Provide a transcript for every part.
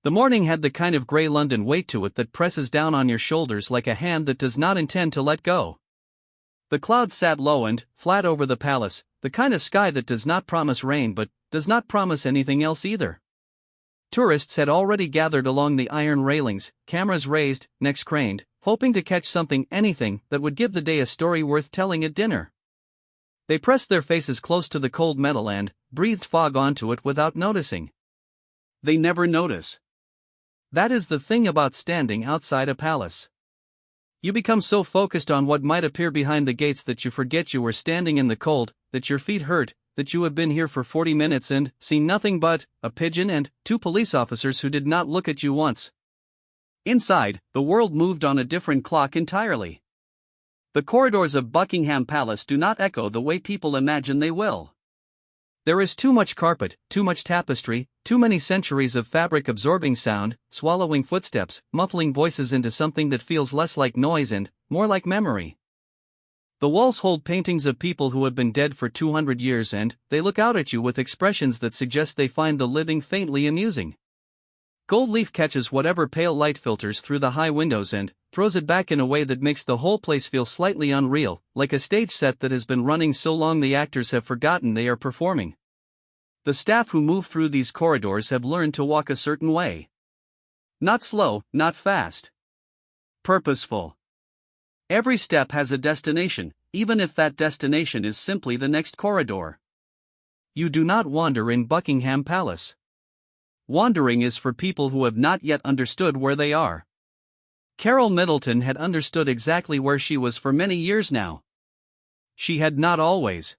The morning had the kind of grey London weight to it that presses down on your shoulders like a hand that does not intend to let go. The clouds sat low and flat over the palace, the kind of sky that does not promise rain but does not promise anything else either. Tourists had already gathered along the iron railings, cameras raised, necks craned, hoping to catch anything that would give the day a story worth telling at dinner. They pressed their faces close to the cold metal and breathed fog onto it without noticing. They never notice. That is the thing about standing outside a palace. You become so focused on what might appear behind the gates that you forget you were standing in the cold, that your feet hurt, that you have been here for 40 minutes and seen nothing but a pigeon and 2 police officers who did not look at you once. Inside, the world moved on a different clock entirely. The corridors of Buckingham Palace do not echo the way people imagine they will. There is too much carpet, too much tapestry, too many centuries of fabric absorbing sound, swallowing footsteps, muffling voices into something that feels less like noise and more like memory. The walls hold paintings of people who have been dead for 200 years and they look out at you with expressions that suggest they find the living faintly amusing. Gold leaf catches whatever pale light filters through the high windows and throws it back in a way that makes the whole place feel slightly unreal, like a stage set that has been running so long the actors have forgotten they are performing. The staff who move through these corridors have learned to walk a certain way. Not slow, not fast. Purposeful. Every step has a destination, even if that destination is simply the next corridor. You do not wander in Buckingham Palace. Wandering is for people who have not yet understood where they are. Carole Middleton had understood exactly where she was for many years now. She had not always.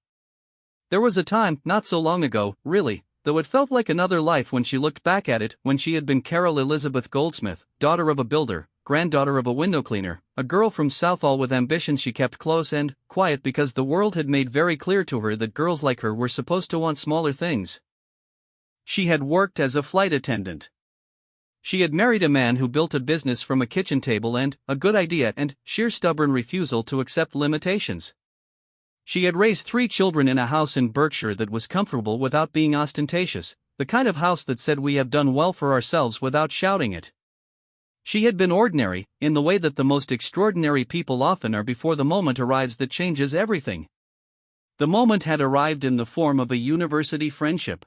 There was a time, not so long ago, really, though it felt like another life when she looked back at it, when she had been Carole Elizabeth Goldsmith, daughter of a builder, granddaughter of a window cleaner, a girl from Southall with ambitions she kept close and quiet because the world had made very clear to her that girls like her were supposed to want smaller things. She had worked as a flight attendant. She had married a man who built a business from a kitchen table and a good idea and sheer stubborn refusal to accept limitations. She had raised 3 children in a house in Berkshire that was comfortable without being ostentatious, the kind of house that said we have done well for ourselves without shouting it. She had been ordinary, in the way that the most extraordinary people often are before the moment arrives that changes everything. The moment had arrived in the form of a university friendship.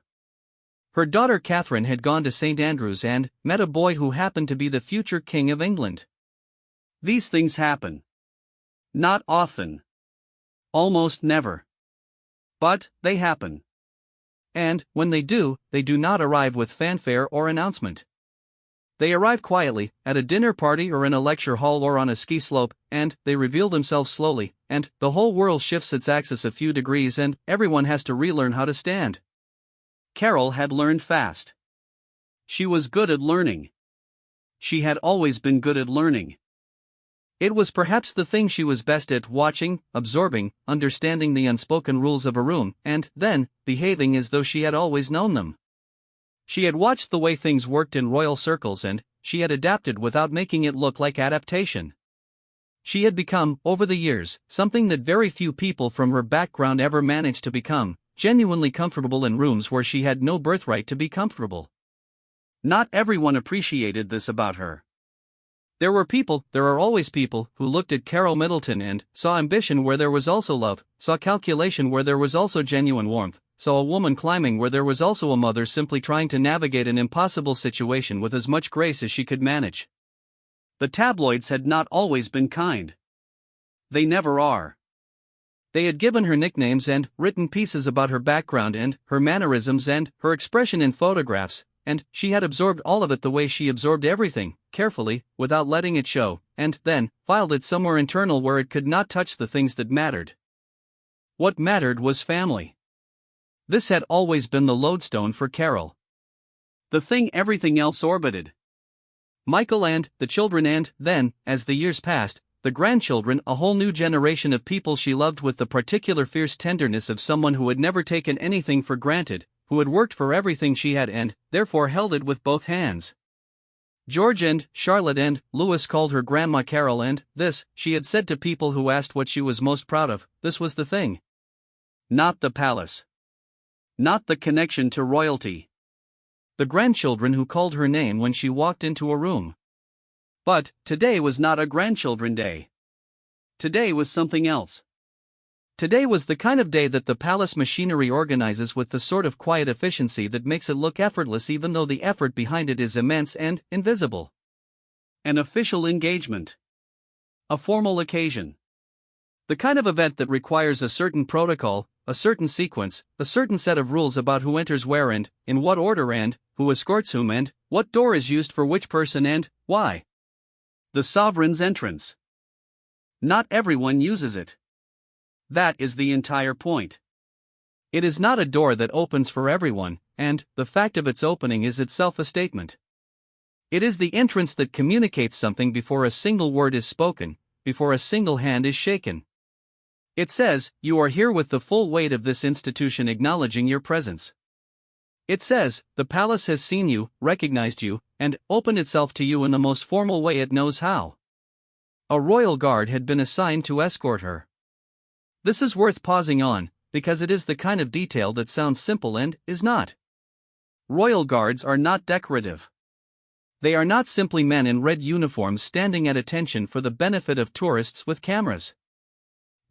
Her daughter Catherine had gone to St. Andrews and met a boy who happened to be the future King of England. These things happen. Not often. Almost never. But they happen. And, when they do not arrive with fanfare or announcement. They arrive quietly, at a dinner party or in a lecture hall or on a ski slope, and they reveal themselves slowly, and the whole world shifts its axis a few degrees and everyone has to relearn how to stand. Carole had learned fast. She was good at learning. She had always been good at learning. It was perhaps the thing she was best at: watching, absorbing, understanding the unspoken rules of a room, and then behaving as though she had always known them. She had watched the way things worked in royal circles and she had adapted without making it look like adaptation. She had become, over the years, something that very few people from her background ever managed to become: genuinely comfortable in rooms where she had no birthright to be comfortable. Not everyone appreciated this about her. There are always people, who looked at Carole Middleton and saw ambition where there was also love, saw calculation where there was also genuine warmth, saw a woman climbing where there was also a mother simply trying to navigate an impossible situation with as much grace as she could manage. The tabloids had not always been kind. They never are. They had given her nicknames and written pieces about her background and her mannerisms and her expression in photographs, and she had absorbed all of it the way she absorbed everything, carefully, without letting it show, and then filed it somewhere internal where it could not touch the things that mattered. What mattered was family. This had always been the lodestone for Carole. The thing everything else orbited. Michael and the children and, then, as the years passed, the grandchildren, a whole new generation of people she loved with the particular fierce tenderness of someone who had never taken anything for granted, who had worked for everything she had and, therefore, held it with both hands. George and Charlotte and Louis called her Grandma Carole, and this, she had said to people who asked what she was most proud of, this was the thing. Not the palace. Not the connection to royalty. the grandchildren who called her name when she walked into a room. But today was not a grandchildren day. Today was something else. Today was the kind of day that the palace machinery organizes with the sort of quiet efficiency that makes it look effortless even though the effort behind it is immense and invisible. An official engagement. A formal occasion. The kind of event that requires a certain protocol, a certain sequence, a certain set of rules about who enters where and, in what order and, who escorts whom and, what door is used for which person and, why. The sovereign's entrance. Not everyone uses it. That is the entire point. It is not a door that opens for everyone, and the fact of its opening is itself a statement. It is the entrance that communicates something before a single word is spoken, before a single hand is shaken. It says, you are here with the full weight of this institution acknowledging your presence. It says, the palace has seen you, recognized you, and opened itself to you in the most formal way it knows how. A royal guard had been assigned to escort her. This is worth pausing on, because it is the kind of detail that sounds simple and is not. Royal guards are not decorative. They are not simply men in red uniforms standing at attention for the benefit of tourists with cameras.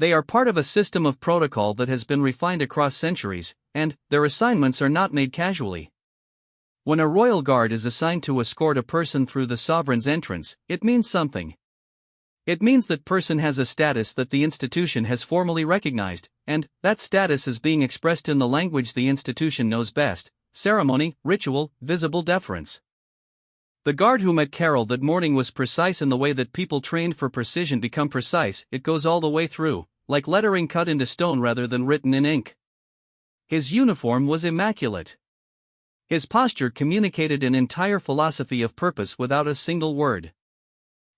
They are part of a system of protocol that has been refined across centuries, and their assignments are not made casually. When a royal guard is assigned to escort a person through the sovereign's entrance, it means something. It means that person has a status that the institution has formally recognized, and that status is being expressed in the language the institution knows best: ceremony, ritual, visible deference. The guard who met Carole that morning was precise in the way that people trained for precision become precise. It goes all the way through, like lettering cut into stone rather than written in ink. His uniform was immaculate. His posture communicated an entire philosophy of purpose without a single word.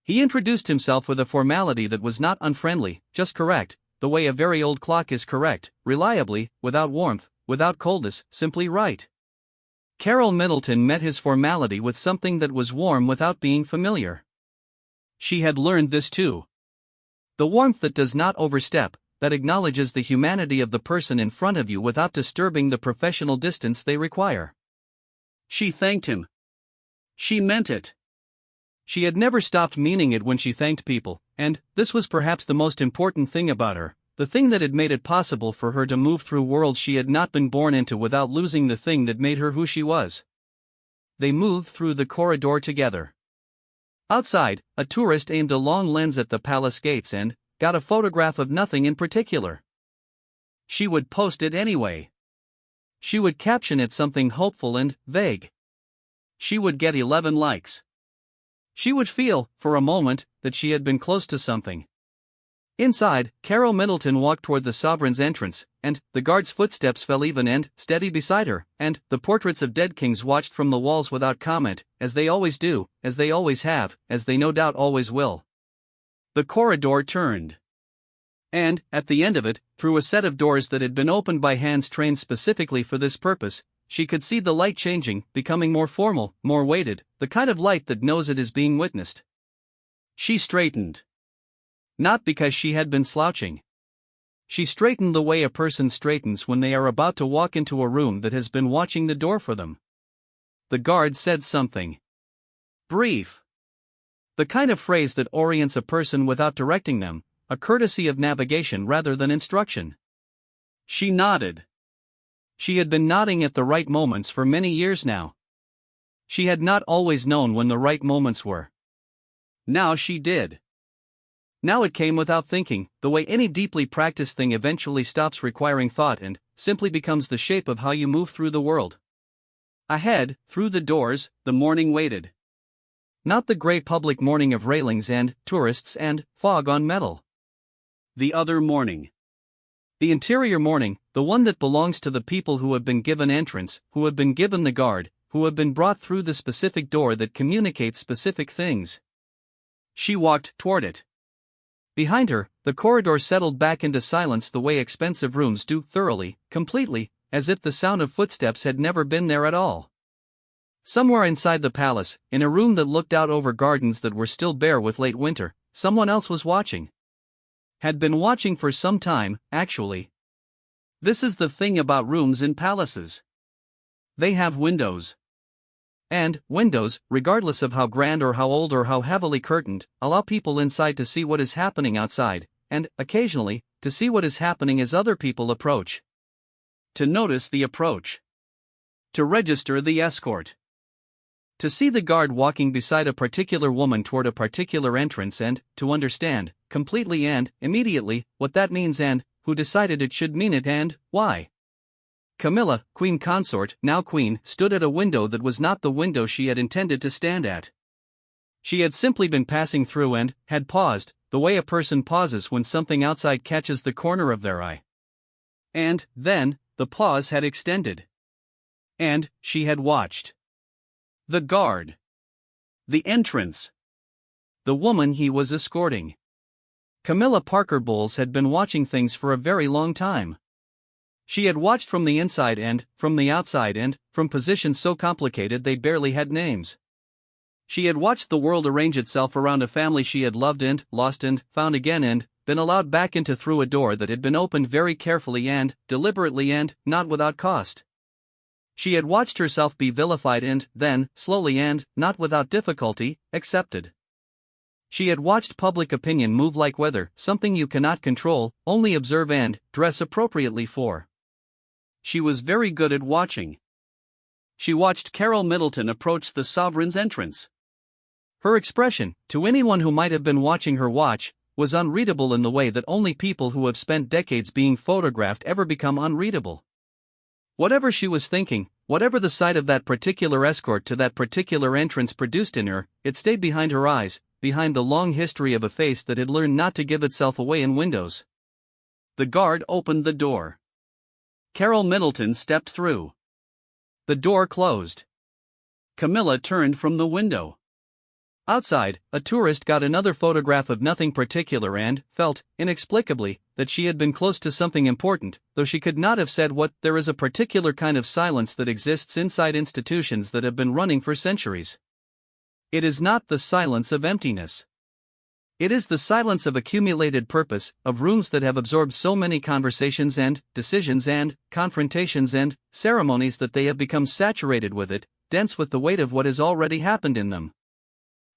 He introduced himself with a formality that was not unfriendly, just correct, the way a very old clock is correct, reliably, without warmth, without coldness, simply right. Carole Middleton met his formality with something that was warm without being familiar. She had learned this too. The warmth that does not overstep, that acknowledges the humanity of the person in front of you without disturbing the professional distance they require. She thanked him. She meant it. She had never stopped meaning it when she thanked people, and this was perhaps the most important thing about her. The thing that had made it possible for her to move through worlds she had not been born into without losing the thing that made her who she was. They moved through the corridor together. Outside, a tourist aimed a long lens at the palace gates and got a photograph of nothing in particular. She would post it anyway. She would caption it something hopeful and vague. She would get 11 likes. She would feel, for a moment, that she had been close to something. Inside, Carole Middleton walked toward the sovereign's entrance, and the guard's footsteps fell even and steady beside her, and the portraits of dead kings watched from the walls without comment, as they always do, as they always have, as they no doubt always will. The corridor turned. And, at the end of it, through a set of doors that had been opened by hands trained specifically for this purpose, she could see the light changing, becoming more formal, more weighted, the kind of light that knows it is being witnessed. She straightened. Not because she had been slouching. She straightened the way a person straightens when they are about to walk into a room that has been watching the door for them. The guard said something. Brief. The kind of phrase that orients a person without directing them, a courtesy of navigation rather than instruction. She nodded. She had been nodding at the right moments for many years now. She had not always known when the right moments were. Now she did. Now it came without thinking, the way any deeply practiced thing eventually stops requiring thought and simply becomes the shape of how you move through the world. Ahead, through the doors, the morning waited. Not the gray public morning of railings and tourists and fog on metal. The other morning. The interior morning, the one that belongs to the people who have been given entrance, who have been given the guard, who have been brought through the specific door that communicates specific things. She walked toward it. Behind her, the corridor settled back into silence the way expensive rooms do, thoroughly, completely, as if the sound of footsteps had never been there at all. Somewhere inside the palace, in a room that looked out over gardens that were still bare with late winter, someone else was watching. Had been watching for some time, actually. This is the thing about rooms in palaces. They have windows. and windows, regardless of how grand or how old or how heavily curtained, allow people inside to see what is happening outside, and, occasionally, to see what is happening as other people approach. To notice the approach. To register the escort. To see the guard walking beside a particular woman toward a particular entrance and, to understand, completely and, immediately, what that means and, who decided it should mean it and, why. Camilla, queen consort, now queen, stood at a window that was not the window she had intended to stand at. She had simply been passing through and, had paused, the way a person pauses when something outside catches the corner of their eye. And, then, the pause had extended. And, she had watched. The guard. The entrance. The woman he was escorting. Camilla Parker Bowles had been watching things for a very long time. She had watched from the inside and, from the outside and, from positions so complicated they barely had names. She had watched the world arrange itself around a family she had loved and, lost and, found again and, been allowed back into through a door that had been opened very carefully and, deliberately and, not without cost. She had watched herself be vilified and, then, slowly and, not without difficulty, accepted. She had watched public opinion move like weather, something you cannot control, only observe and, dress appropriately for. She was very good at watching. She watched Carole Middleton approach the sovereign's entrance. Her expression, to anyone who might have been watching her watch, was unreadable in the way that only people who have spent decades being photographed ever become unreadable. Whatever she was thinking, whatever the sight of that particular escort to that particular entrance produced in her, it stayed behind her eyes, behind the long history of a face that had learned not to give itself away in windows. The guard opened the door. Carole Middleton stepped through. The door closed. Camilla turned from the window. Outside, a tourist got another photograph of nothing particular and felt, inexplicably, that she had been close to something important, though she could not have said what. There is a particular kind of silence that exists inside institutions that have been running for centuries. It is not the silence of emptiness. It is the silence of accumulated purpose, of rooms that have absorbed so many conversations and decisions and confrontations and ceremonies that they have become saturated with it, dense with the weight of what has already happened in them.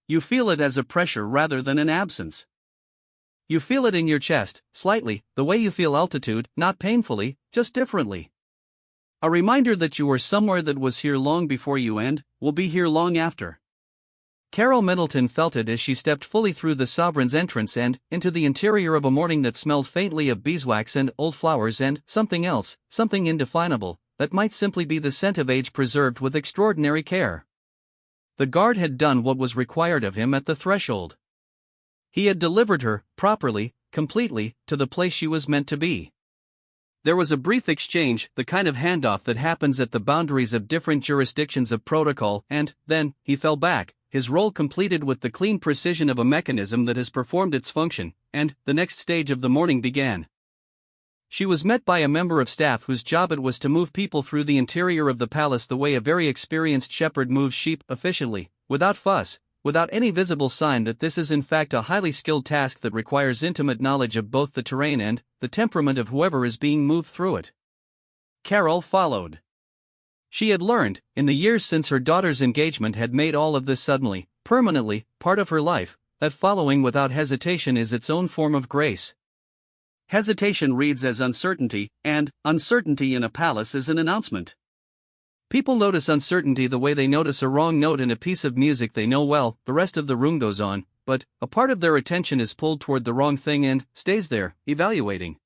You feel it as a pressure rather than an absence. You feel it in your chest, slightly, the way you feel altitude, not painfully, just differently. A reminder that you were somewhere that was here long before you and will be here long after. Carole Middleton felt it as she stepped fully through the sovereign's entrance and into the interior of a morning that smelled faintly of beeswax and old flowers and something else, something indefinable, that might simply be the scent of age preserved with extraordinary care. The guard had done what was required of him at the threshold. He had delivered her, properly, completely, to the place she was meant to be. There was a brief exchange, the kind of handoff that happens at the boundaries of different jurisdictions of protocol, and, then, he fell back, his role completed with the clean precision of a mechanism that has performed its function, and the next stage of the morning began. She was met by a member of staff whose job it was to move people through the interior of the palace the way a very experienced shepherd moves sheep, efficiently, without fuss, without any visible sign that this is in fact a highly skilled task that requires intimate knowledge of both the terrain and the temperament of whoever is being moved through it. Carole followed. She had learned, in the years since her daughter's engagement had made all of this suddenly, permanently, part of her life, that following without hesitation is its own form of grace. Hesitation reads as uncertainty, and uncertainty in a palace is an announcement. People notice uncertainty the way they notice a wrong note in a piece of music they know well. The rest of the room goes on, but a part of their attention is pulled toward the wrong thing and stays there, evaluating.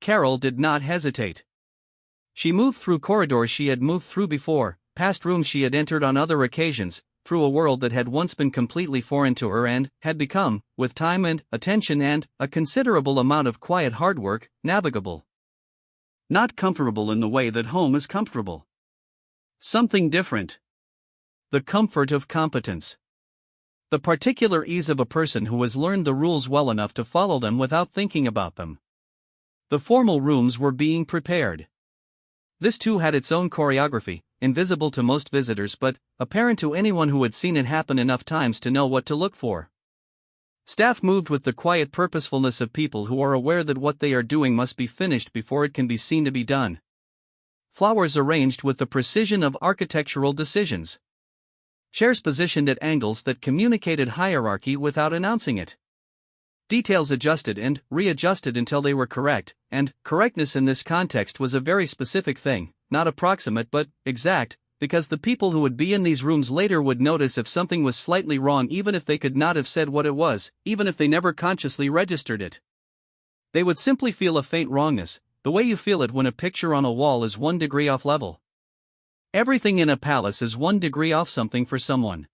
Carole did not hesitate. She moved through corridors she had moved through before, past rooms she had entered on other occasions, through a world that had once been completely foreign to her and had become, with time and attention and a considerable amount of quiet hard work, navigable. Not comfortable in the way that home is comfortable. Something different. The comfort of competence. The particular ease of a person who has learned the rules well enough to follow them without thinking about them. The formal rooms were being prepared. This too had its own choreography, invisible to most visitors but apparent to anyone who had seen it happen enough times to know what to look for. Staff moved with the quiet purposefulness of people who are aware that what they are doing must be finished before it can be seen to be done. Flowers arranged with the precision of architectural decisions. Chairs positioned at angles that communicated hierarchy without announcing it. Details adjusted and readjusted until they were correct, and correctness in this context was a very specific thing, not approximate but exact, because the people who would be in these rooms later would notice if something was slightly wrong even if they could not have said what it was, even if they never consciously registered it. They would simply feel a faint wrongness, the way you feel it when a picture on a wall is 1 degree off level. Everything in a palace is 1 degree off something for someone.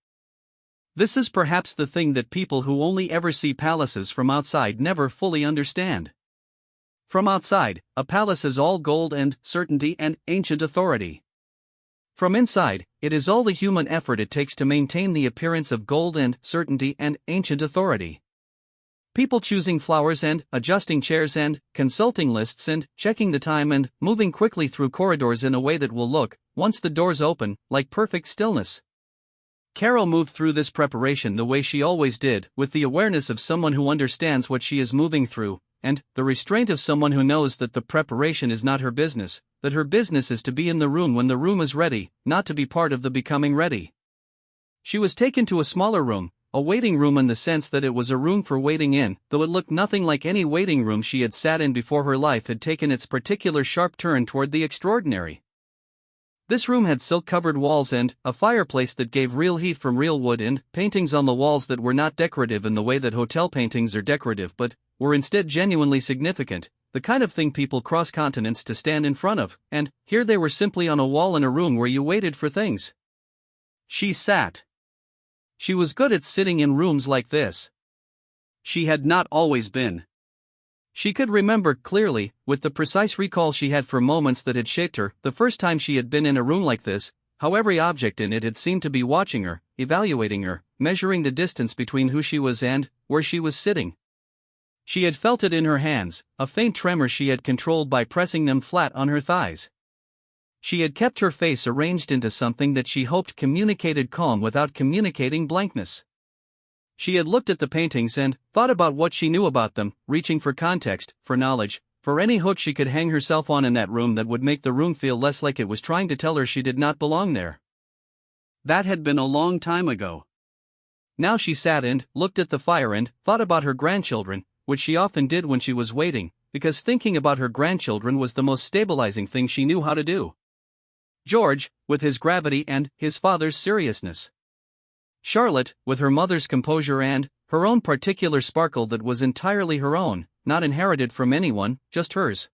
This is perhaps the thing that people who only ever see palaces from outside never fully understand. From outside, a palace is all gold and certainty and ancient authority. From inside, it is all the human effort it takes to maintain the appearance of gold and certainty and ancient authority. People choosing flowers and adjusting chairs and consulting lists and checking the time and moving quickly through corridors in a way that will look, once the doors open, like perfect stillness. Carole moved through this preparation the way she always did, with the awareness of someone who understands what she is moving through, and the restraint of someone who knows that the preparation is not her business, that her business is to be in the room when the room is ready, not to be part of the becoming ready. She was taken to a smaller room, a waiting room in the sense that it was a room for waiting in, though it looked nothing like any waiting room she had sat in before her life had taken its particular sharp turn toward the extraordinary. This room had silk-covered walls and a fireplace that gave real heat from real wood and paintings on the walls that were not decorative in the way that hotel paintings are decorative but were instead genuinely significant, the kind of thing people cross continents to stand in front of, and here they were simply on a wall in a room where you waited for things. She sat. She was good at sitting in rooms like this. She had not always been. She could remember clearly, with the precise recall she had for moments that had shaped her, the first time she had been in a room like this, how every object in it had seemed to be watching her, evaluating her, measuring the distance between who she was and where she was sitting. She had felt it in her hands, a faint tremor she had controlled by pressing them flat on her thighs. She had kept her face arranged into something that she hoped communicated calm without communicating blankness. She had looked at the paintings and thought about what she knew about them, reaching for context, for knowledge, for any hook she could hang herself on in that room that would make the room feel less like it was trying to tell her she did not belong there. That had been a long time ago. Now she sat and looked at the fire and thought about her grandchildren, which she often did when she was waiting, because thinking about her grandchildren was the most stabilizing thing she knew how to do. George, with his gravity and his father's seriousness. Charlotte, with her mother's composure and her own particular sparkle that was entirely her own, not inherited from anyone, just hers.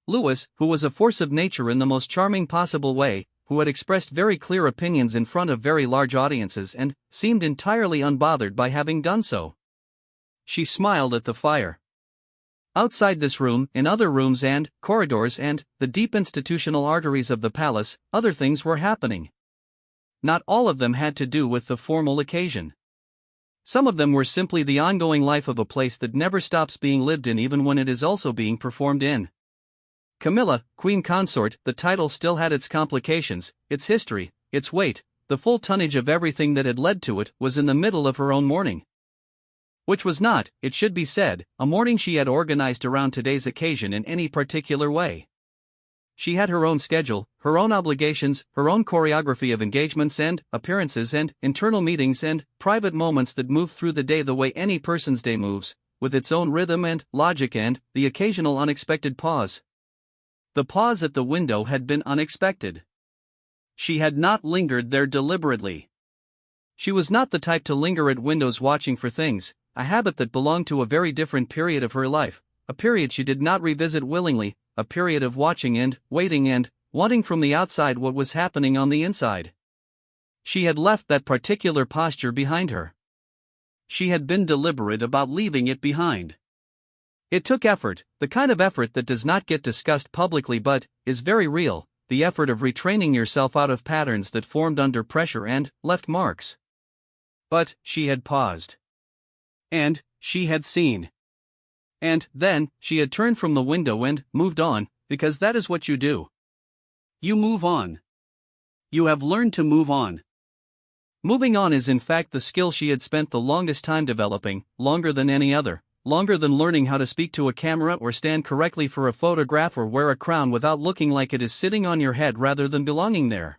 Louis, who was a force of nature in the most charming possible way, who had expressed very clear opinions in front of very large audiences and seemed entirely unbothered by having done so. She smiled at the fire. Outside this room, in other rooms and corridors and the deep institutional arteries of the palace, other things were happening. Not all of them had to do with the formal occasion. Some of them were simply the ongoing life of a place that never stops being lived in even when it is also being performed in. Camilla, Queen Consort, the title still had its complications, its history, its weight, the full tonnage of everything that had led to it was in the middle of her own mourning. Which was not, it should be said, a mourning she had organized around today's occasion in any particular way. She had her own schedule, her own obligations, her own choreography of engagements and appearances and internal meetings and private moments that move through the day the way any person's day moves, with its own rhythm and logic and the occasional unexpected pause. The pause at the window had been unexpected. She had not lingered there deliberately. She was not the type to linger at windows watching for things, a habit that belonged to a very different period of her life, a period she did not revisit willingly, a period of watching and waiting and wanting from the outside what was happening on the inside. She had left that particular posture behind her. She had been deliberate about leaving it behind. It took effort, the kind of effort that does not get discussed publicly but is very real, the effort of retraining yourself out of patterns that formed under pressure and left marks. But she had paused. And she had seen. And then, she had turned from the window and moved on, because that is what you do. You move on. You have learned to move on. Moving on is in fact the skill she had spent the longest time developing, longer than any other, longer than learning how to speak to a camera or stand correctly for a photograph or wear a crown without looking like it is sitting on your head rather than belonging there.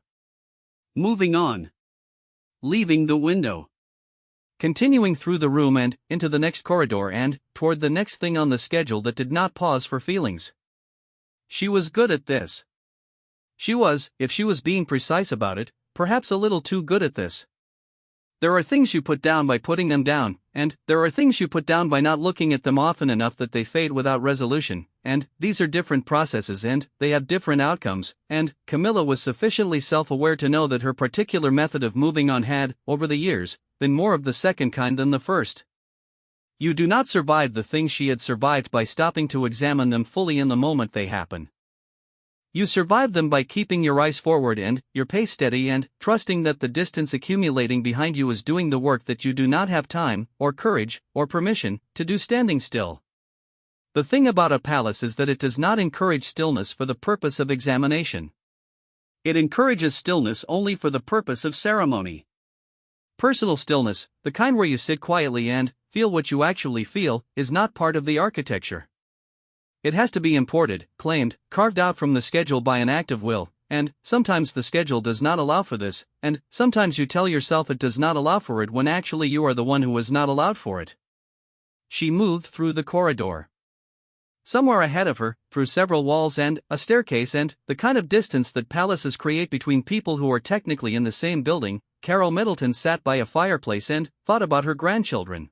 Moving on. leaving the window, continuing through the room and into the next corridor and toward the next thing on the schedule that did not pause for feelings. She was good at this. She was, if she was being precise about it, perhaps a little too good at this. There are things you put down by putting them down, and there are things you put down by not looking at them often enough that they fade without resolution, and these are different processes and they have different outcomes, and Camilla was sufficiently self-aware to know that her particular method of moving on had, over the years, been more of the second kind than the first. You do not survive the things she had survived by stopping to examine them fully in the moment they happen. You survive them by keeping your eyes forward and your pace steady and trusting that the distance accumulating behind you is doing the work that you do not have time, or courage, or permission to do standing still. The thing about a palace is that it does not encourage stillness for the purpose of examination. It encourages stillness only for the purpose of ceremony. Personal stillness, the kind where you sit quietly and feel what you actually feel, is not part of the architecture. It has to be imported, claimed, carved out from the schedule by an act of will, and sometimes the schedule does not allow for this, and sometimes you tell yourself it does not allow for it when actually you are the one who was not allowed for it. She moved through the corridor. Somewhere ahead of her, through several walls and a staircase and the kind of distance that palaces create between people who are technically in the same building, Carole Middleton sat by a fireplace and thought about her grandchildren.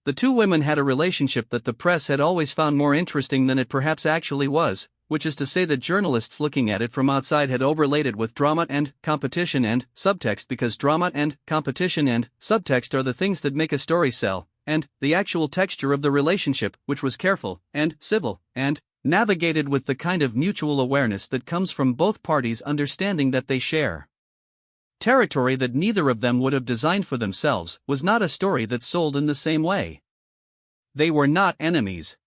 The two women had a relationship that the press had always found more interesting than it perhaps actually was, which is to say that journalists looking at it from outside had overlaid it with drama and competition and subtext because drama and competition and subtext are the things that make a story sell, and the actual texture of the relationship, which was careful and civil and navigated with the kind of mutual awareness that comes from both parties understanding that they share territory that neither of them would have designed for themselves, was not a story that sold in the same way. They were not enemies.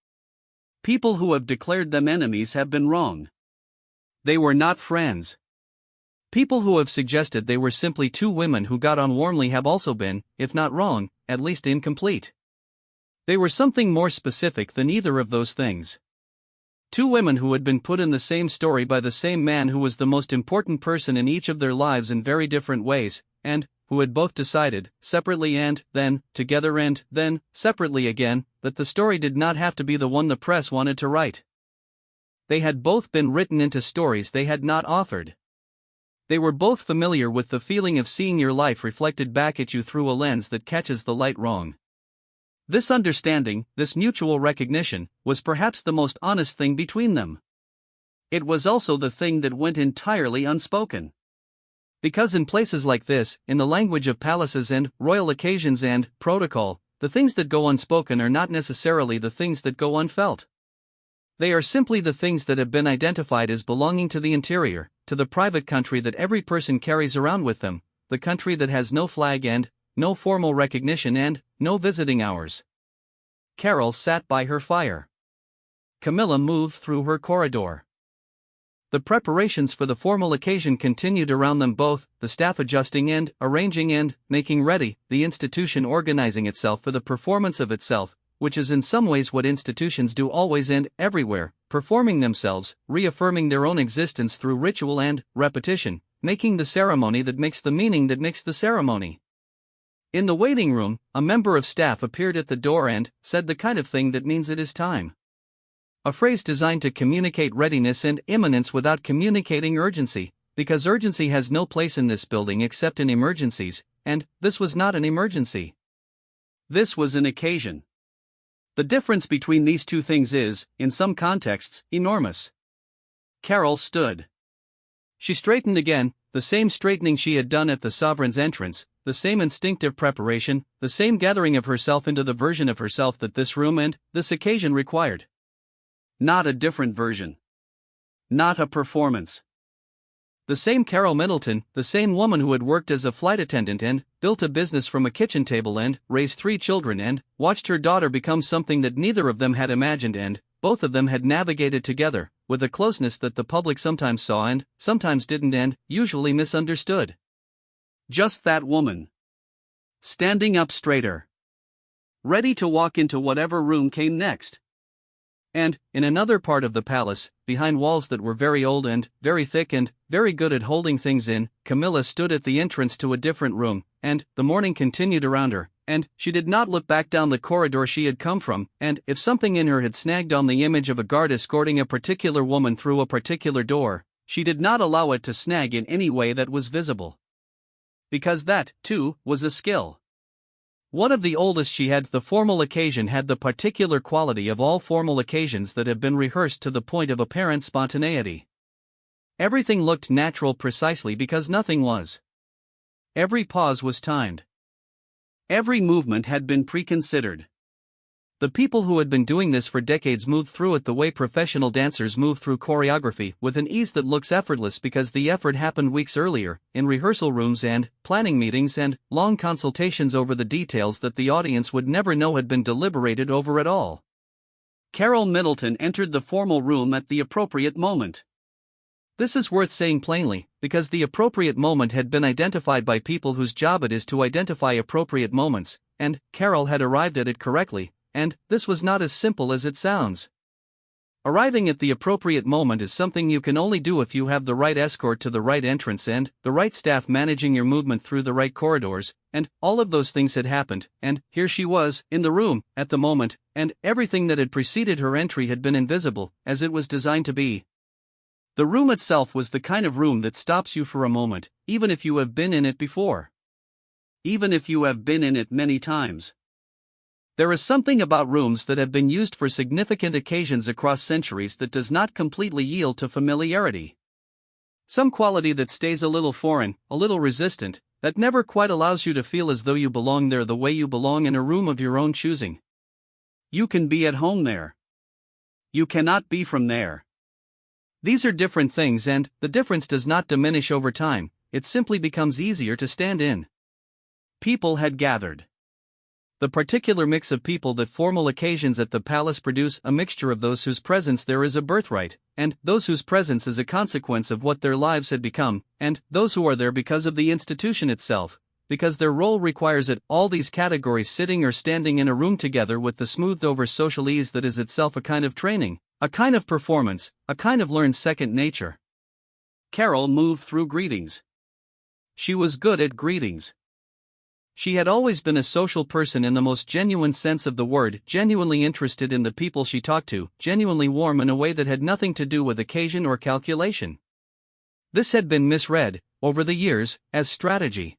People who have declared them enemies have been wrong. They were not friends. People who have suggested they were simply two women who got on warmly have also been, if not wrong, at least incomplete. They were something more specific than either of those things. Two women who had been put in the same story by the same man who was the most important person in each of their lives in very different ways, and who had both decided, separately and then together and then separately again, that the story did not have to be the one the press wanted to write. They had both been written into stories they had not authored. They were both familiar with the feeling of seeing your life reflected back at you through a lens that catches the light wrong. This understanding, this mutual recognition, was perhaps the most honest thing between them. It was also the thing that went entirely unspoken. Because in places like this, in the language of palaces and royal occasions and protocol, the things that go unspoken are not necessarily the things that go unfelt. They are simply the things that have been identified as belonging to the interior, to the private country that every person carries around with them, the country that has no flag and no formal recognition and no visiting hours. Carole sat by her fire. Camilla moved through her corridor. The preparations for the formal occasion continued around them both, the staff adjusting and arranging and making ready, the institution organizing itself for the performance of itself, which is in some ways what institutions do always and everywhere, performing themselves, reaffirming their own existence through ritual and repetition, making the ceremony that makes the meaning that makes the ceremony. In the waiting room, a member of staff appeared at the door and said the kind of thing that means it is time. A phrase designed to communicate readiness and imminence without communicating urgency, because urgency has no place in this building except in emergencies, and this was not an emergency. This was an occasion. The difference between these two things is, in some contexts, enormous. Carole stood. She straightened again, the same straightening she had done at the sovereign's entrance, the same instinctive preparation, the same gathering of herself into the version of herself that this room and this occasion required. Not a different version. Not a performance. The same Carole Middleton, the same woman who had worked as a flight attendant and built a business from a kitchen table and raised 3 children and watched her daughter become something that neither of them had imagined and both of them had navigated together, with a closeness that the public sometimes saw and sometimes didn't and usually misunderstood. Just that woman. Standing up straighter. Ready to walk into whatever room came next. And, in another part of the palace, behind walls that were very old and very thick and very good at holding things in, Camilla stood at the entrance to a different room, and the morning continued around her, and she did not look back down the corridor she had come from, and if something in her had snagged on the image of a guard escorting a particular woman through a particular door, she did not allow it to snag in any way that was visible. Because that, too, was a skill. One of the oldest she had. The formal occasion had the particular quality of all formal occasions that have been rehearsed to the point of apparent spontaneity. Everything looked natural precisely because nothing was. Every pause was timed. Every movement had been preconsidered. The people who had been doing this for decades moved through it the way professional dancers move through choreography, with an ease that looks effortless because the effort happened weeks earlier, in rehearsal rooms and planning meetings and long consultations over the details that the audience would never know had been deliberated over at all. Carole Middleton entered the formal room at the appropriate moment. This is worth saying plainly, because the appropriate moment had been identified by people whose job it is to identify appropriate moments, and Carole had arrived at it correctly. And this was not as simple as it sounds. Arriving at the appropriate moment is something you can only do if you have the right escort to the right entrance and the right staff managing your movement through the right corridors, and all of those things had happened, and here she was, in the room, at the moment, and everything that had preceded her entry had been invisible, as it was designed to be. The room itself was the kind of room that stops you for a moment, even if you have been in it before. Even if you have been in it many times. There is something about rooms that have been used for significant occasions across centuries that does not completely yield to familiarity. Some quality that stays a little foreign, a little resistant, that never quite allows you to feel as though you belong there the way you belong in a room of your own choosing. You can be at home there. You cannot be from there. These are different things, and the difference does not diminish over time, it simply becomes easier to stand in. People had gathered. The particular mix of people that formal occasions at the palace produce a mixture of those whose presence there is a birthright, and those whose presence is a consequence of what their lives had become, and those who are there because of the institution itself, because their role requires it. All these categories sitting or standing in a room together with the smoothed-over social ease that is itself a kind of training, a kind of performance, a kind of learned second nature. Carole moved through greetings. She was good at greetings. She had always been a social person in the most genuine sense of the word, genuinely interested in the people she talked to, genuinely warm in a way that had nothing to do with occasion or calculation. This had been misread, over the years, as strategy.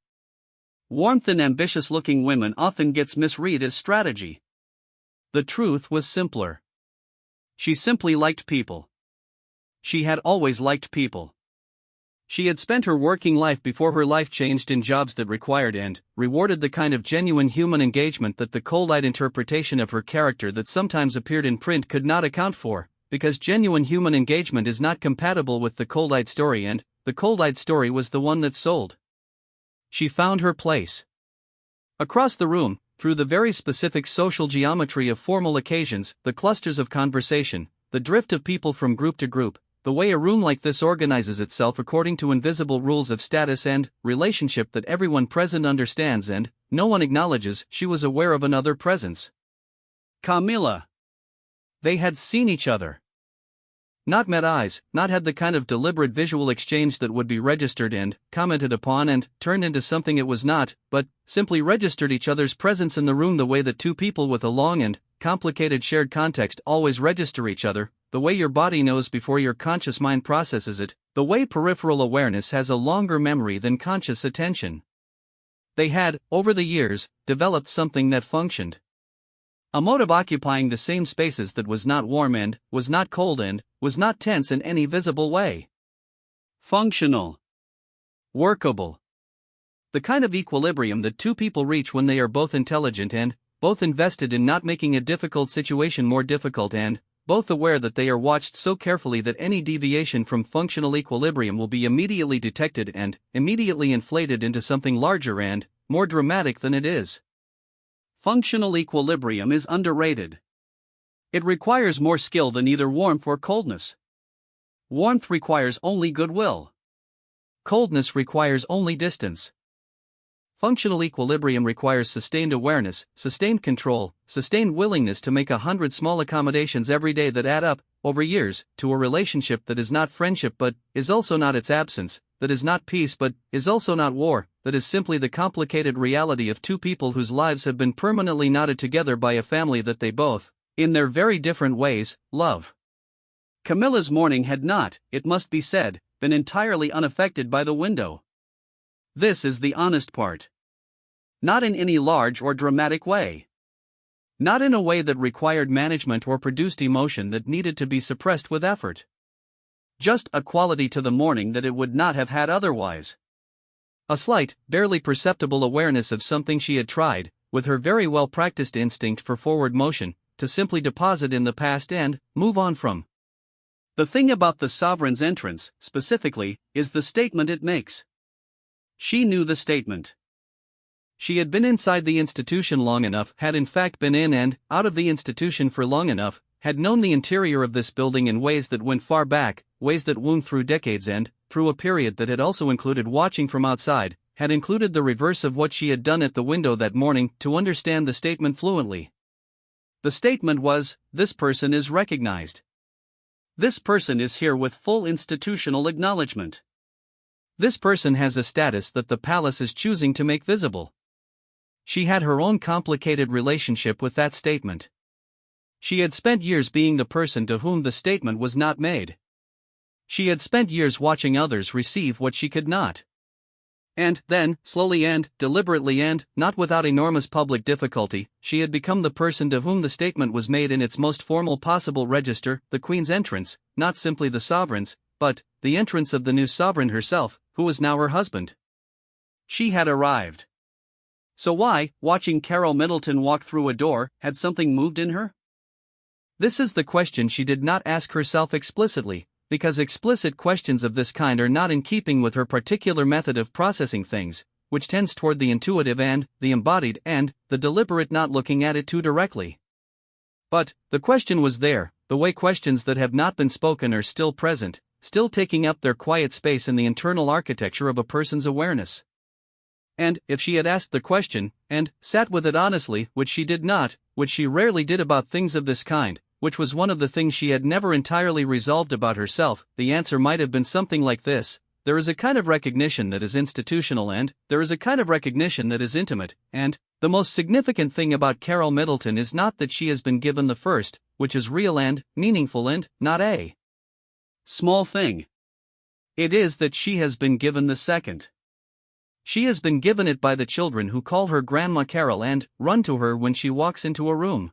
Warmth in ambitious-looking women often gets misread as strategy. The truth was simpler. She simply liked people. She had always liked people. She had spent her working life before her life changed in jobs that required and rewarded the kind of genuine human engagement that the cold-eyed interpretation of her character that sometimes appeared in print could not account for, because genuine human engagement is not compatible with the cold-eyed story, and the cold-eyed story was the one that sold. She found her place. Across the room, through the very specific social geometry of formal occasions, the clusters of conversation, the drift of people from group to group, the way a room like this organizes itself according to invisible rules of status and relationship that everyone present understands and no one acknowledges, she was aware of another presence. Camilla. They had seen each other. Not met eyes, not had the kind of deliberate visual exchange that would be registered and commented upon and turned into something it was not, but simply registered each other's presence in the room the way that two people with a long and complicated shared context always register each other, the way your body knows before your conscious mind processes it, the way peripheral awareness has a longer memory than conscious attention. They had, over the years, developed something that functioned. A mode of occupying the same spaces that was not warm and was not cold and was not tense in any visible way. Functional. Workable. The kind of equilibrium that two people reach when they are both intelligent and both invested in not making a difficult situation more difficult and both aware that they are watched so carefully that any deviation from functional equilibrium will be immediately detected and immediately inflated into something larger and more dramatic than it is. Functional equilibrium is underrated. It requires more skill than either warmth or coldness. Warmth requires only goodwill. Coldness requires only distance. functional equilibrium requires sustained awareness, sustained control, sustained willingness to make 100 small accommodations every day that add up, over years, to a relationship that is not friendship but is also not its absence, that is not peace but is also not war, that is simply the complicated reality of two people whose lives have been permanently knotted together by a family that they both, in their very different ways, love. Camilla's morning had not, it must be said, been entirely unaffected by the window. This is the honest part. Not in any large or dramatic way. Not in a way that required management or produced emotion that needed to be suppressed with effort. Just a quality to the morning that it would not have had otherwise. A slight, barely perceptible awareness of something she had tried, with her very well practiced instinct for forward motion, to simply deposit in the past and move on from. The thing about the sovereign's entrance, specifically, is the statement it makes. She knew the statement. She had been inside the institution long enough, had in fact been in and out of the institution for long enough, had known the interior of this building in ways that went far back, ways that wound through decades and, through a period that had also included watching from outside, had included the reverse of what she had done at the window that morning, to understand the statement fluently. The statement was, this person is recognized. This person is here with full institutional acknowledgement. This person has a status that the palace is choosing to make visible. She had her own complicated relationship with that statement. She had spent years being the person to whom the statement was not made. She had spent years watching others receive what she could not. And then, slowly and deliberately and not without enormous public difficulty, she had become the person to whom the statement was made in its most formal possible register, the Queen's entrance, not simply the sovereign's, but the entrance of the new sovereign herself, who was now her husband. She had arrived. So why, watching Carole Middleton walk through a door, had something moved in her? This is the question she did not ask herself explicitly, because explicit questions of this kind are not in keeping with her particular method of processing things, which tends toward the intuitive and the embodied and the deliberate not looking at it too directly. But the question was there, the way questions that have not been spoken are still present, still taking up their quiet space in the internal architecture of a person's awareness. And if she had asked the question, and sat with it honestly, which she did not, which she rarely did about things of this kind, which was one of the things she had never entirely resolved about herself, the answer might have been something like this: there is a kind of recognition that is institutional and there is a kind of recognition that is intimate, and the most significant thing about Carole Middleton is not that she has been given the first, which is real and meaningful and not a small thing. It is that she has been given the second. She has been given it by the children who call her Grandma Carole and run to her when she walks into a room.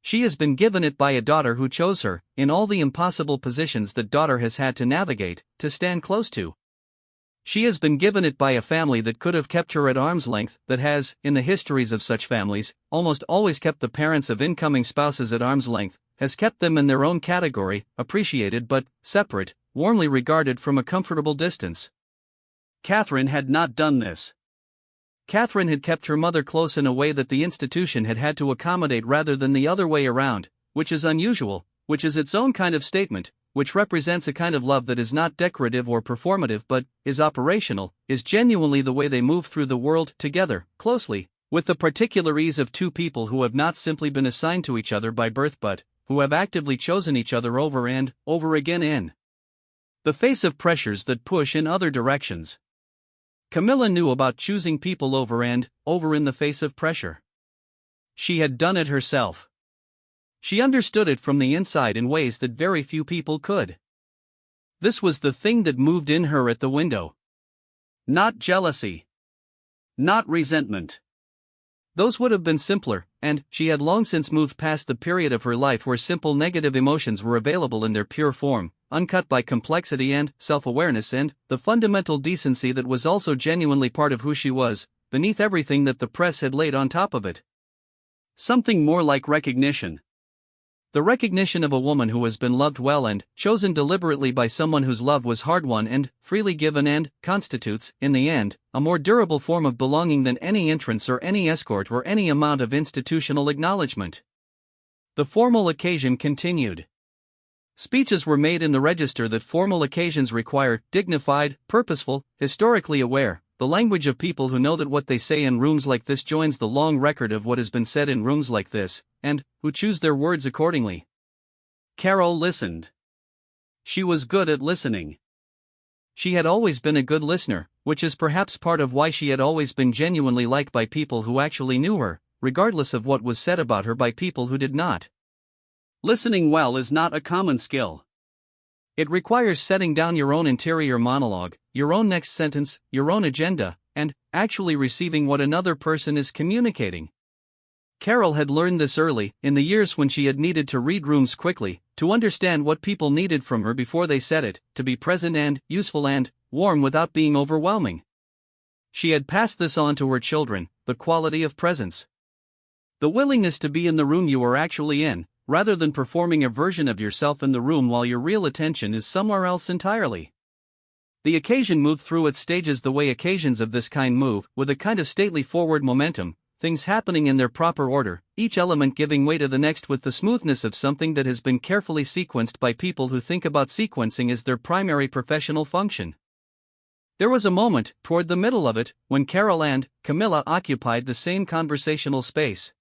She has been given it by a daughter who chose her, in all the impossible positions that daughter has had to navigate, to stand close to. She has been given it by a family that could have kept her at arm's length, that has, in the histories of such families, almost always kept the parents of incoming spouses at arm's length, has kept them in their own category, appreciated but separate, warmly regarded from a comfortable distance. Catherine had not done this. Catherine had kept her mother close in a way that the institution had had to accommodate rather than the other way around, which is unusual, which is its own kind of statement, which represents a kind of love that is not decorative or performative but is operational, is genuinely the way they move through the world together, closely, with the particular ease of two people who have not simply been assigned to each other by birth but who have actively chosen each other over and over again in the face of pressures that push in other directions. Camilla knew about choosing people over and over in the face of pressure. She had done it herself. She understood it from the inside in ways that very few people could. This was the thing that moved in her at the window. Not jealousy. Not resentment. Those would have been simpler, and she had long since moved past the period of her life where simple negative emotions were available in their pure form, uncut by complexity and self-awareness and the fundamental decency that was also genuinely part of who she was, beneath everything that the press had laid on top of it. Something more like recognition. The recognition of a woman who has been loved well and chosen deliberately by someone whose love was hard-won and freely given and constitutes, in the end, a more durable form of belonging than any entrance or any escort or any amount of institutional acknowledgement. The formal occasion continued. Speeches were made in the register that formal occasions require dignified, purposeful, historically aware, the language of people who know that what they say in rooms like this joins the long record of what has been said in rooms like this, and who choose their words accordingly. Carole listened. She was good at listening. She had always been a good listener, which is perhaps part of why she had always been genuinely liked by people who actually knew her, regardless of what was said about her by people who did not. Listening well is not a common skill. It requires setting down your own interior monologue, your own next sentence, your own agenda, and actually receiving what another person is communicating. Carole had learned this early, in the years when she had needed to read rooms quickly, to understand what people needed from her before they said it, to be present and useful and warm without being overwhelming. She had passed this on to her children, the quality of presence. The willingness to be in the room you are actually in, rather than performing a version of yourself in the room while your real attention is somewhere else entirely. The occasion moved through its stages the way occasions of this kind move, with a kind of stately forward momentum, things happening in their proper order, each element giving way to the next with the smoothness of something that has been carefully sequenced by people who think about sequencing as their primary professional function. There was a moment, toward the middle of it, when Carole and Camilla occupied the same conversational space.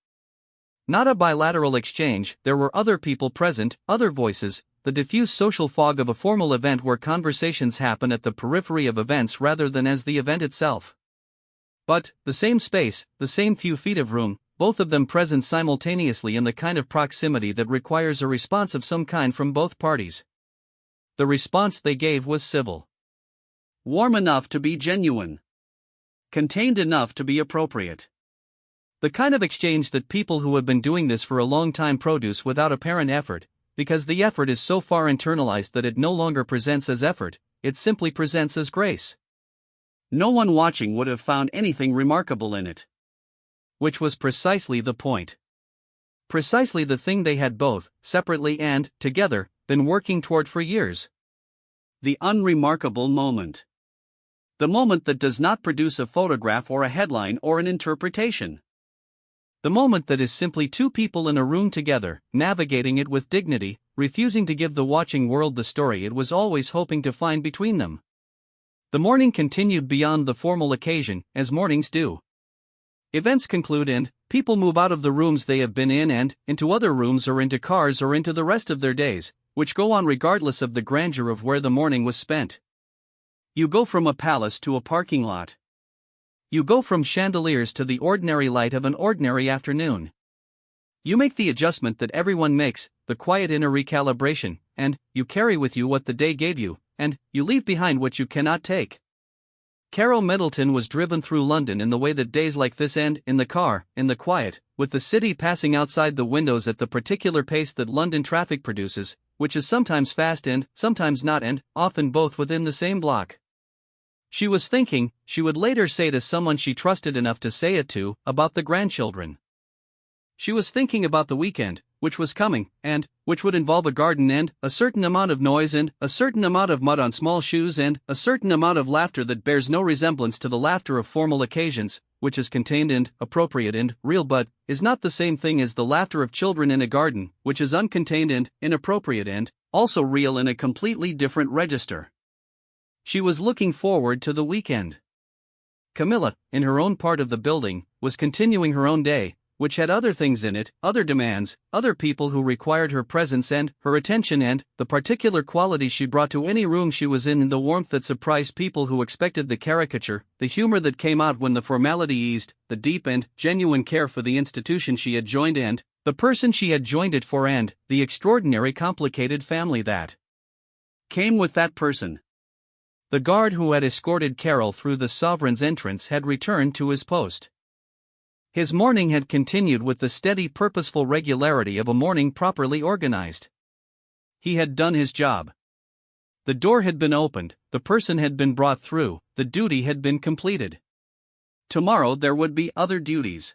Not a bilateral exchange, there were other people present, other voices, the diffuse social fog of a formal event where conversations happen at the periphery of events rather than as the event itself. But, the same space, the same few feet of room, both of them present simultaneously in the kind of proximity that requires a response of some kind from both parties. The response they gave was civil. Warm enough to be genuine. Contained enough to be appropriate. The kind of exchange that people who have been doing this for a long time produce without apparent effort, because the effort is so far internalized that it no longer presents as effort, it simply presents as grace. No one watching would have found anything remarkable in it. Which was precisely the point. Precisely the thing they had both, separately and together, been working toward for years. The unremarkable moment. The moment that does not produce a photograph or a headline or an interpretation. The moment that is simply two people in a room together, navigating it with dignity, refusing to give the watching world the story it was always hoping to find between them. The morning continued beyond the formal occasion, as mornings do. Events conclude and people move out of the rooms they have been in and into other rooms or into cars or into the rest of their days, which go on regardless of the grandeur of where the morning was spent. You go from a palace to a parking lot. You go from chandeliers to the ordinary light of an ordinary afternoon. You make the adjustment that everyone makes, the quiet inner recalibration, and you carry with you what the day gave you, and you leave behind what you cannot take. Carole Middleton was driven through London in the way that days like this end, in the car, in the quiet, with the city passing outside the windows at the particular pace that London traffic produces, which is sometimes fast and sometimes not and often both within the same block. She was thinking, she would later say to someone she trusted enough to say it to, about the grandchildren. She was thinking about the weekend, which was coming, and which would involve a garden and a certain amount of noise and a certain amount of mud on small shoes and a certain amount of laughter that bears no resemblance to the laughter of formal occasions, which is contained and appropriate and real but is not the same thing as the laughter of children in a garden, which is uncontained and inappropriate and also real in a completely different register. She was looking forward to the weekend. Camilla, in her own part of the building, was continuing her own day, which had other things in it, other demands, other people who required her presence and her attention and the particular qualities she brought to any room she was in, the warmth that surprised people who expected the caricature, the humor that came out when the formality eased, the deep and genuine care for the institution she had joined and the person she had joined it for and the extraordinary complicated family that came with that person. The guard who had escorted Carole through the sovereign's entrance had returned to his post. His morning had continued with the steady purposeful regularity of a morning properly organized. He had done his job. The door had been opened, the person had been brought through, the duty had been completed. Tomorrow there would be other duties.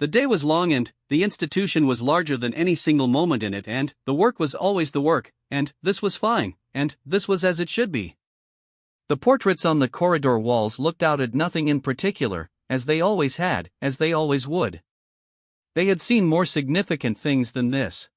The day was long and the institution was larger than any single moment in it and the work was always the work, and this was fine, and this was as it should be. The portraits on the corridor walls looked out at nothing in particular, as they always had, as they always would. They had seen more significant things than this.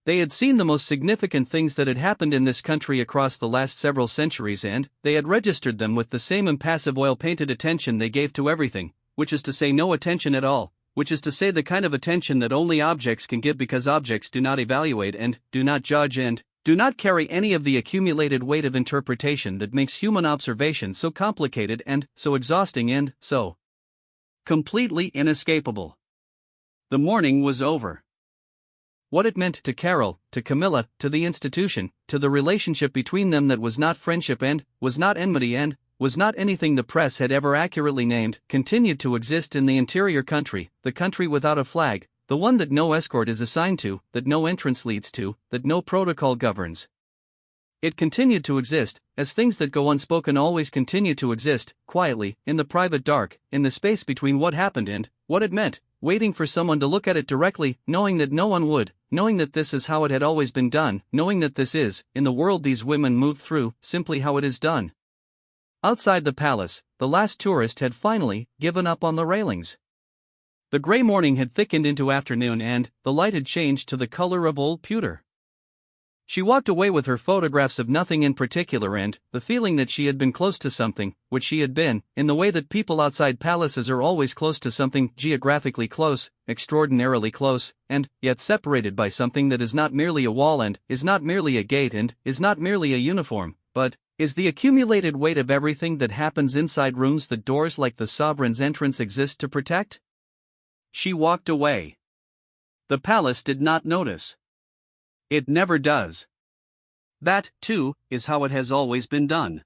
They had seen the most significant things that had happened in this country across the last several centuries, and they had registered them with the same impassive oil-painted attention they gave to everything, which is to say no attention at all, which is to say the kind of attention that only objects can give, because objects do not evaluate and do not judge and do not carry any of the accumulated weight of interpretation that makes human observation so complicated and so exhausting and so completely inescapable. The morning was over. What it meant to Carole, to Camilla, to the institution, to the relationship between them that was not friendship and was not enmity and was not anything the press had ever accurately named, continued to exist in the interior country, the country without a flag, the one that no escort is assigned to, that no entrance leads to, that no protocol governs. It continued to exist, as things that go unspoken always continue to exist, quietly, in the private dark, in the space between what happened and what it meant, waiting for someone to look at it directly, knowing that no one would, knowing that this is how it had always been done, knowing that this is, in the world these women moved through, simply how it is done. Outside the palace, the last tourist had finally given up on the railings. The gray morning had thickened into afternoon and the light had changed to the color of old pewter. She walked away with her photographs of nothing in particular and the feeling that she had been close to something, which she had been, in the way that people outside palaces are always close to something, geographically close, extraordinarily close, and yet separated by something that is not merely a wall and is not merely a gate and is not merely a uniform, but is the accumulated weight of everything that happens inside rooms that doors like the sovereign's entrance exist to protect. She walked away. The palace did not notice. It never does. That, too, is how it has always been done.